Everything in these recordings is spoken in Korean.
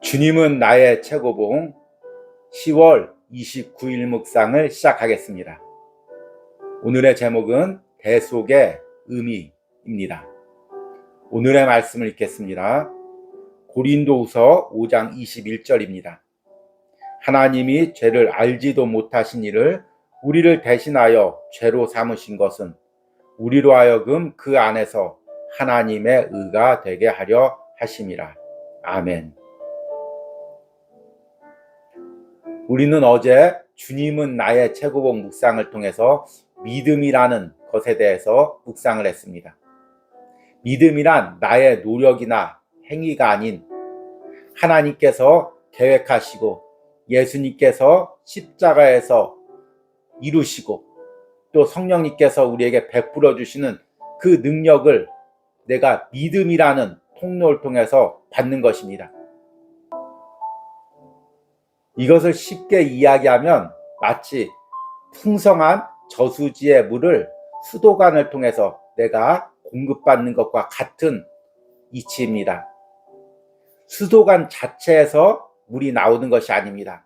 주님은 나의 최고봉 10월 29일 묵상을 시작하겠습니다. 오늘의 제목은 대속의 의미입니다. 오늘의 말씀을 읽겠습니다. 고린도후서 5장 21절입니다. 하나님이 죄를 알지도 못하신 이를 우리를 대신하여 죄로 삼으신 것은 우리로 하여금 그 안에서 하나님의 의가 되게 하려 하심이라. 아멘. 우리는 어제 주님은 나의 최고봉 묵상을 통해서 믿음이라는 것에 대해서 묵상을 했습니다. 믿음이란 나의 노력이나 행위가 아닌 하나님께서 계획하시고 예수님께서 십자가에서 이루시고 또 성령님께서 우리에게 베풀어 주시는 그 능력을 내가 믿음이라는 통로를 통해서 받는 것입니다. 이것을 쉽게 이야기하면 마치 풍성한 저수지의 물을 수도관을 통해서 내가 공급받는 것과 같은 이치입니다. 수도관 자체에서 물이 나오는 것이 아닙니다.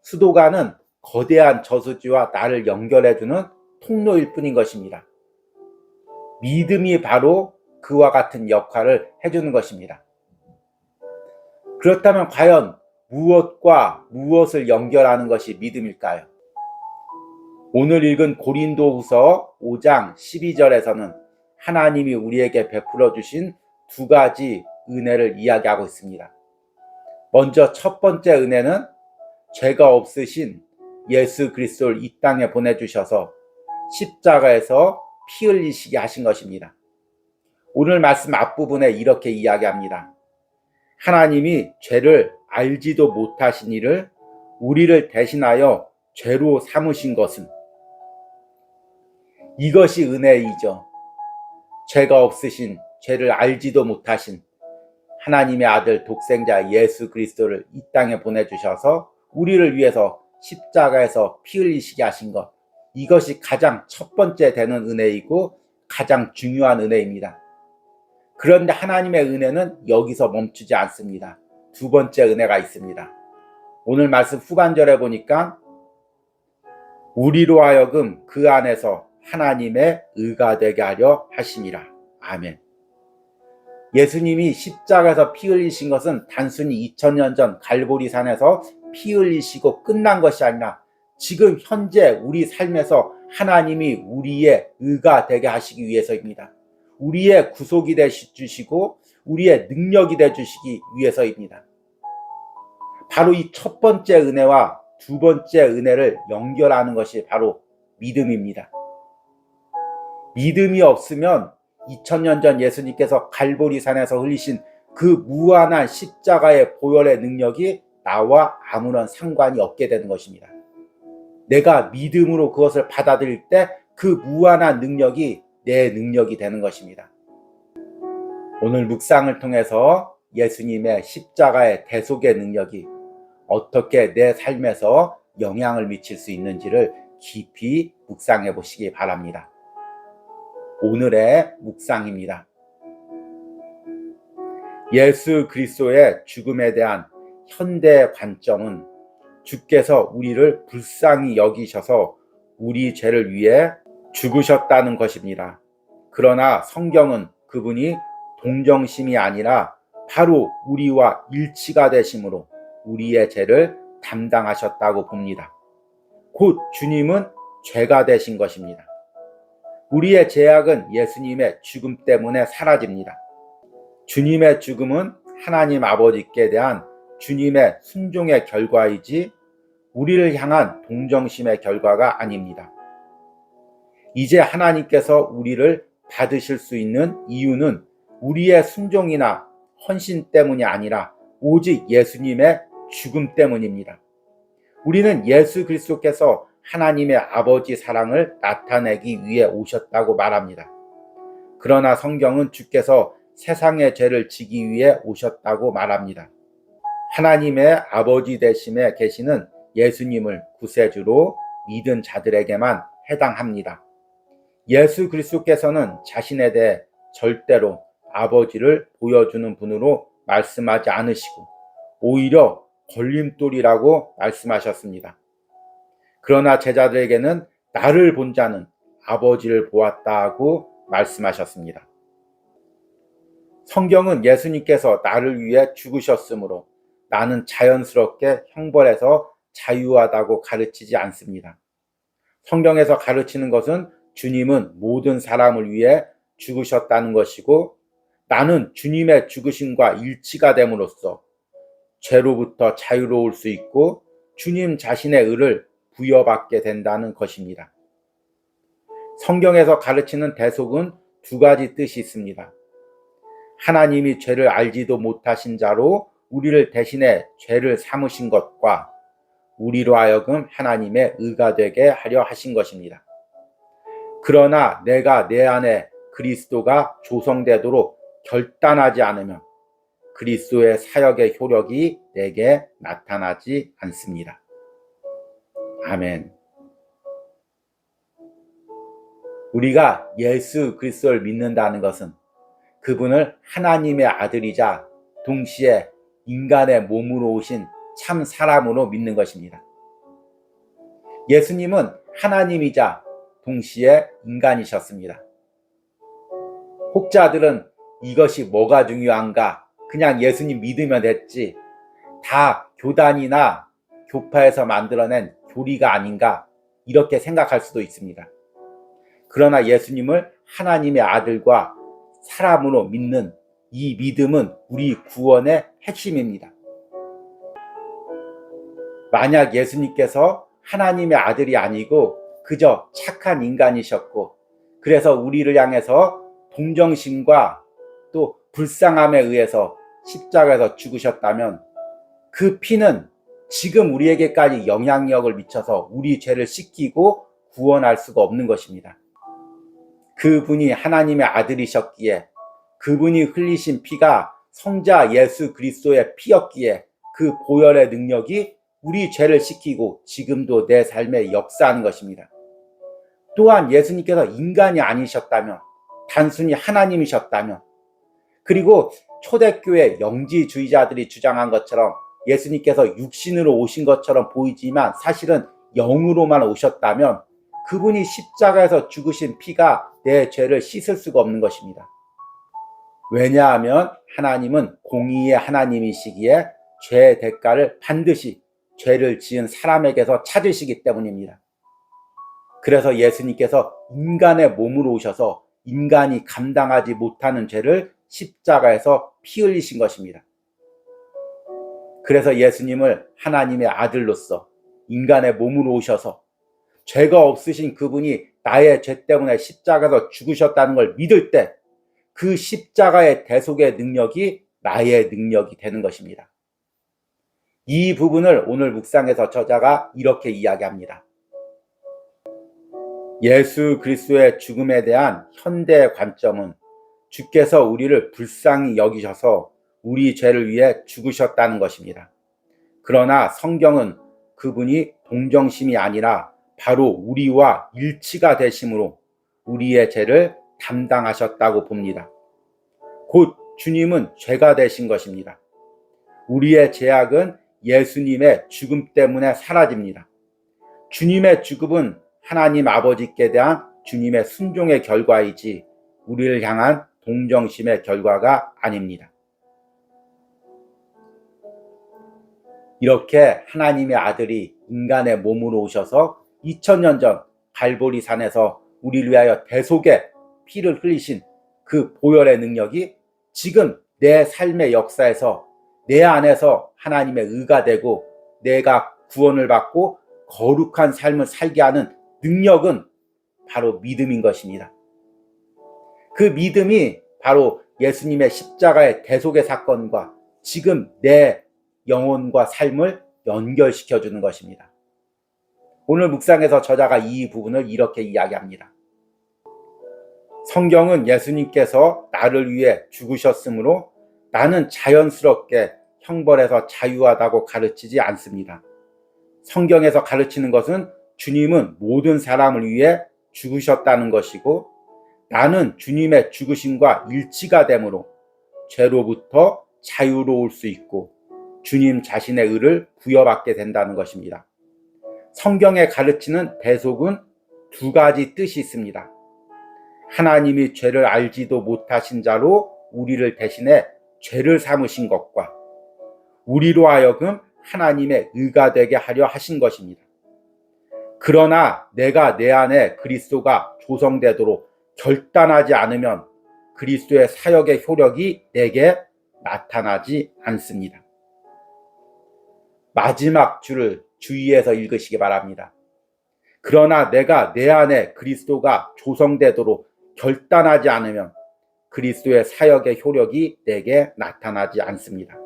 수도관은 거대한 저수지와 나를 연결해주는 통로일 뿐인 것입니다. 믿음이 바로 그와 같은 역할을 해주는 것입니다. 그렇다면 과연 무엇과 무엇을 연결하는 것이 믿음일까요? 오늘 읽은 고린도후서 5장 12절에서는 하나님이 우리에게 베풀어 주신 두 가지 은혜를 이야기하고 있습니다. 먼저 첫 번째 은혜는 죄가 없으신 예수 그리스도를 이 땅에 보내주셔서 십자가에서 피 흘리시게 하신 것입니다. 오늘 말씀 앞부분에 이렇게 이야기합니다. 하나님이 죄를 알지도 못하신 이를 우리를 대신하여 죄로 삼으신 것은, 이것이 은혜이죠. 죄가 없으신, 죄를 알지도 못하신 하나님의 아들 독생자 예수 그리스도를 이 땅에 보내주셔서 우리를 위해서 십자가에서 피 흘리시게 하신 것, 이것이 가장 첫 번째 되는 은혜이고 가장 중요한 은혜입니다. 그런데 하나님의 은혜는 여기서 멈추지 않습니다. 두 번째 은혜가 있습니다. 오늘 말씀 후반절에 보니까 우리로 하여금 그 안에서 하나님의 의가 되게 하려 하심이라. 아멘. 예수님이 십자가에서 피 흘리신 것은 단순히 2000년 전 갈보리산에서 피 흘리시고 끝난 것이 아니라 지금 현재 우리 삶에서 하나님이 우리의 의가 되게 하시기 위해서입니다. 우리의 구속이 되주시고 우리의 능력이 되주시기 위해서입니다. 바로 이 첫 번째 은혜와 두 번째 은혜를 연결하는 것이 바로 믿음입니다. 믿음이 없으면 2000년 전 예수님께서 갈보리산에서 흘리신 그 무한한 십자가의 보혈의 능력이 나와 아무런 상관이 없게 되는 것입니다. 내가 믿음으로 그것을 받아들일 때 그 무한한 능력이 내 능력이 되는 것입니다. 오늘 묵상을 통해서 예수님의 십자가의 대속의 능력이 어떻게 내 삶에서 영향을 미칠 수 있는지를 깊이 묵상해 보시기 바랍니다. 오늘의 묵상입니다. 예수 그리스도의 죽음에 대한 현대 관점은 주께서 우리를 불쌍히 여기셔서 우리 죄를 위해 죽으셨다는 것입니다. 그러나 성경은 그분이 동정심이 아니라 바로 우리와 일치가 되심으로 우리의 죄를 담당하셨다고 봅니다. 곧 주님은 죄가 되신 것입니다. 우리의 죄악은 예수님의 죽음 때문에 사라집니다. 주님의 죽음은 하나님 아버지께 대한 주님의 순종의 결과이지 우리를 향한 동정심의 결과가 아닙니다. 이제 하나님께서 우리를 받으실 수 있는 이유는 우리의 순종이나 헌신 때문이 아니라 오직 예수님의 죽음 때문입니다. 우리는 예수 그리스도께서 하나님의 아버지 사랑을 나타내기 위해 오셨다고 말합니다. 그러나 성경은 주께서 세상의 죄를 지기 위해 오셨다고 말합니다. 하나님의 아버지 되심에 계시는 예수님을 구세주로 믿은 자들에게만 해당합니다. 예수 그리스도께서는 자신에 대해 절대로 아버지를 보여주는 분으로 말씀하지 않으시고 오히려 걸림돌이라고 말씀하셨습니다. 그러나 제자들에게는 나를 본 자는 아버지를 보았다 하고 말씀하셨습니다. 성경은 예수님께서 나를 위해 죽으셨으므로 나는 자연스럽게 형벌에서 자유하다고 가르치지 않습니다. 성경에서 가르치는 것은 주님은 모든 사람을 위해 죽으셨다는 것이고 나는 주님의 죽으심과 일치가 됨으로써 죄로부터 자유로울 수 있고 주님 자신의 의를 부여받게 된다는 것입니다. 성경에서 가르치는 대속은 두 가지 뜻이 있습니다. 하나님이 죄를 알지도 못하신 자로 우리를 대신해 죄를 삼으신 것과 우리로 하여금 하나님의 의가 되게 하려 하신 것입니다. 그러나 내가 내 안에 그리스도가 조성되도록 결단하지 않으면 그리스도의 사역의 효력이 내게 나타나지 않습니다. 아멘. 우리가 예수 그리스도를 믿는다는 것은 그분을 하나님의 아들이자 동시에 인간의 몸으로 오신 참 사람으로 믿는 것입니다. 예수님은 하나님이자 동시에 인간이셨습니다. 혹자들은 이것이 뭐가 중요한가? 그냥 예수님 믿으면 됐지. 다 교단이나 교파에서 만들어낸 교리가 아닌가? 이렇게 생각할 수도 있습니다. 그러나 예수님을 하나님의 아들과 사람으로 믿는 이 믿음은 우리 구원의 핵심입니다. 만약 예수님께서 하나님의 아들이 아니고 그저 착한 인간이셨고 그래서 우리를 향해서 동정심과 또 불쌍함에 의해서 십자가에서 죽으셨다면 그 피는 지금 우리에게까지 영향력을 미쳐서 우리 죄를 씻기고 구원할 수가 없는 것입니다. 그분이 하나님의 아들이셨기에 그분이 흘리신 피가 성자 예수 그리스도의 피였기에 그 보혈의 능력이 우리 죄를 씻기고 지금도 내 삶에 역사하는 것입니다. 또한 예수님께서 인간이 아니셨다면 단순히 하나님이셨다면 그리고 초대교회 영지주의자들이 주장한 것처럼 예수님께서 육신으로 오신 것처럼 보이지만 사실은 영으로만 오셨다면 그분이 십자가에서 죽으신 피가 내 죄를 씻을 수가 없는 것입니다. 왜냐하면 하나님은 공의의 하나님이시기에 죄의 대가를 반드시 죄를 지은 사람에게서 찾으시기 때문입니다. 그래서 예수님께서 인간의 몸으로 오셔서 인간이 감당하지 못하는 죄를 십자가에서 피 흘리신 것입니다. 그래서 예수님을 하나님의 아들로서 인간의 몸으로 오셔서 죄가 없으신 그분이 나의 죄 때문에 십자가에서 죽으셨다는 걸 믿을 때 그 십자가의 대속의 능력이 나의 능력이 되는 것입니다. 이 부분을 오늘 묵상에서 저자가 이렇게 이야기합니다. 예수 그리스도의 죽음에 대한 현대 관점은 주께서 우리를 불쌍히 여기셔서 우리 죄를 위해 죽으셨다는 것입니다. 그러나 성경은 그분이 동정심이 아니라 바로 우리와 일치가 되심으로 우리의 죄를 담당하셨다고 봅니다. 곧 주님은 죄가 되신 것입니다. 우리의 죄악은 예수님의 죽음 때문에 사라집니다. 주님의 죽음은 하나님 아버지께 대한 주님의 순종의 결과이지 우리를 향한 동정심의 결과가 아닙니다. 이렇게 하나님의 아들이 인간의 몸으로 오셔서 2000년 전 갈보리 산에서 우리를 위하여 대속의 피를 흘리신 그 보혈의 능력이 지금 내 삶의 역사에서 내 안에서 하나님의 의가 되고 내가 구원을 받고 거룩한 삶을 살게 하는 능력은 바로 믿음인 것입니다. 그 믿음이 바로 예수님의 십자가의 대속의 사건과 지금 내 영혼과 삶을 연결시켜 주는 것입니다. 오늘 묵상에서 저자가 이 부분을 이렇게 이야기합니다. 성경은 예수님께서 나를 위해 죽으셨으므로 나는 자연스럽게 형벌에서 자유하다고 가르치지 않습니다. 성경에서 가르치는 것은 주님은 모든 사람을 위해 죽으셨다는 것이고 나는 주님의 죽으심과 일치가 되므로 죄로부터 자유로울 수 있고 주님 자신의 의를 부여받게 된다는 것입니다. 성경에 가르치는 대속은 두 가지 뜻이 있습니다. 하나님이 죄를 알지도 못하신 자로 우리를 대신해 죄를 삼으신 것과 우리로 하여금 하나님의 의가 되게 하려 하신 것입니다. 그러나 내가 내 안에 그리스도가 조성되도록 결단하지 않으면 그리스도의 사역의 효력이 내게 나타나지 않습니다. 마지막 줄을 주의해서 읽으시기 바랍니다. 그러나 내가 내 안에 그리스도가 조성되도록 결단하지 않으면 그리스도의 사역의 효력이 내게 나타나지 않습니다.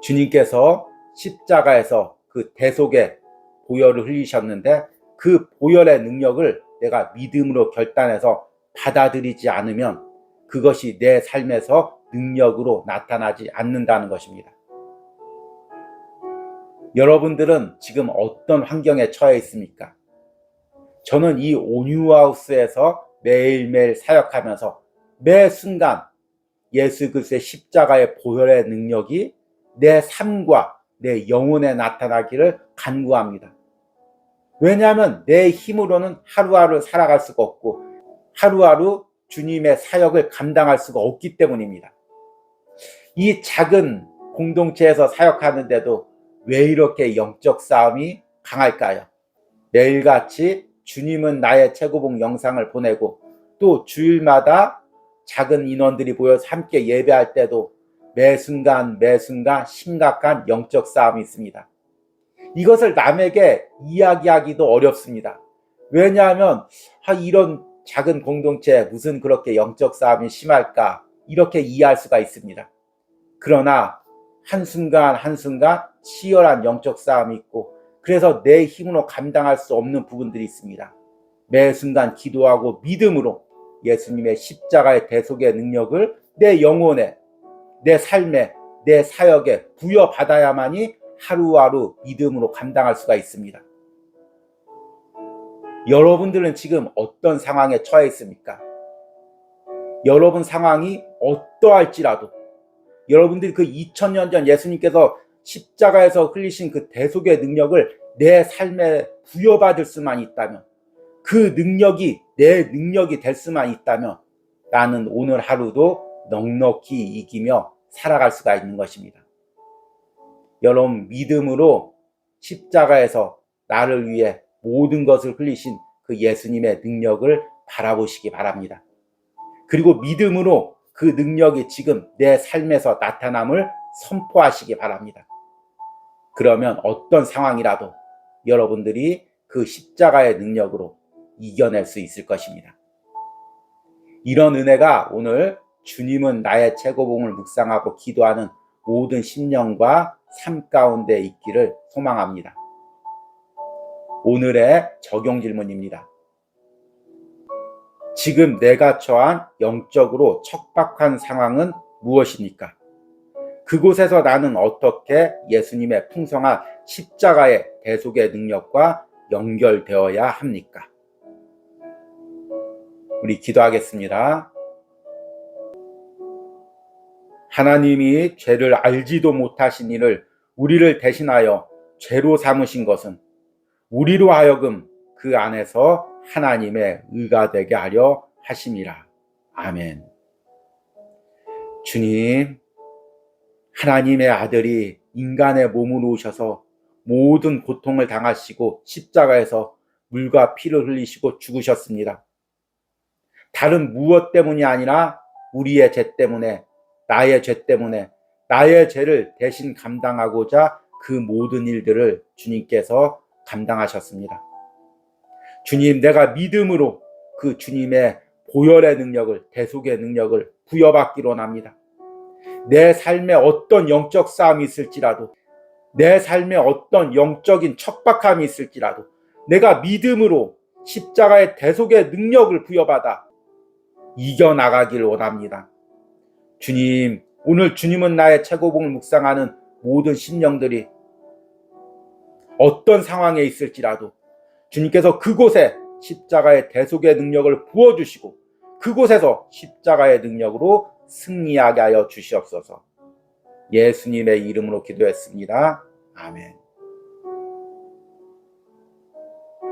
주님께서 십자가에서 그 대속의 보혈을 흘리셨는데 그 보혈의 능력을 내가 믿음으로 결단해서 받아들이지 않으면 그것이 내 삶에서 능력으로 나타나지 않는다는 것입니다. 여러분들은 지금 어떤 환경에 처해 있습니까? 저는 이 온유하우스에서 매일매일 사역하면서 매 순간 예수 그리스도의 십자가의 보혈의 능력이 내 삶과 내 영혼에 나타나기를 간구합니다. 왜냐하면 내 힘으로는 하루하루 살아갈 수가 없고 하루하루 주님의 사역을 감당할 수가 없기 때문입니다. 이 작은 공동체에서 사역하는데도 왜 이렇게 영적 싸움이 강할까요? 매일같이 주님은 나의 최고봉 영상을 보내고 또 주일마다 작은 인원들이 모여서 함께 예배할 때도 매 순간 심각한 영적 싸움이 있습니다. 이것을 남에게 이야기하기도 어렵습니다. 왜냐하면 이런 작은 공동체에 무슨 그렇게 영적 싸움이 심할까 이렇게 이해할 수가 있습니다. 그러나 한순간 치열한 영적 싸움이 있고 그래서 내 힘으로 감당할 수 없는 부분들이 있습니다. 매 순간 기도하고 믿음으로 예수님의 십자가의 대속의 능력을 내 영혼에, 내 삶에, 내 사역에 부여받아야만이 하루하루 믿음으로 감당할 수가 있습니다. 여러분들은 지금 어떤 상황에 처해 있습니까? 여러분 상황이 어떠할지라도 여러분들이 그 2000년 전 예수님께서 십자가에서 흘리신 그 대속의 능력을 내 삶에 부여받을 수만 있다면 그 능력이 내 능력이 될 수만 있다면 나는 오늘 하루도 넉넉히 이기며 살아갈 수가 있는 것입니다. 여러분 믿음으로 십자가에서 나를 위해 모든 것을 흘리신 그 예수님의 능력을 바라보시기 바랍니다. 그리고 믿음으로 그 능력이 지금 내 삶에서 나타남을 선포하시기 바랍니다. 그러면 어떤 상황이라도 여러분들이 그 십자가의 능력으로 이겨낼 수 있을 것입니다. 이런 은혜가 오늘 주님은 나의 최고봉을 묵상하고 기도하는 모든 심령과 삶 가운데 있기를 소망합니다. 오늘의 적용 질문입니다. 지금 내가 처한 영적으로 척박한 상황은 무엇입니까? 그곳에서 나는 어떻게 예수님의 풍성한 십자가의 대속의 능력과 연결되어야 합니까? 우리 기도하겠습니다. 하나님이 죄를 알지도 못하신 이를 우리를 대신하여 죄로 삼으신 것은 우리로 하여금 그 안에서 하나님의 의가 되게 하려 하심이라. 아멘. 주님, 하나님의 아들이 인간의 몸으로 오셔서 모든 고통을 당하시고 십자가에서 물과 피를 흘리시고 죽으셨습니다. 다른 무엇 때문이 아니라 우리의 죄 때문에, 나의 죄 때문에, 나의 죄를 대신 감당하고자 그 모든 일들을 주님께서 감당하셨습니다. 주님, 내가 믿음으로 그 주님의 보혈의 능력을, 대속의 능력을 부여받기로 합니다. 내 삶에 어떤 영적 싸움이 있을지라도, 내 삶에 어떤 영적인 척박함이 있을지라도 내가 믿음으로 십자가의 대속의 능력을 부여받아 이겨나가길 원합니다. 주님, 오늘 주님은 나의 최고봉을 묵상하는 모든 심령들이 어떤 상황에 있을지라도 주님께서 그곳에 십자가의 대속의 능력을 부어주시고 그곳에서 십자가의 능력으로 승리하게 하여 주시옵소서. 예수님의 이름으로 기도했습니다. 아멘.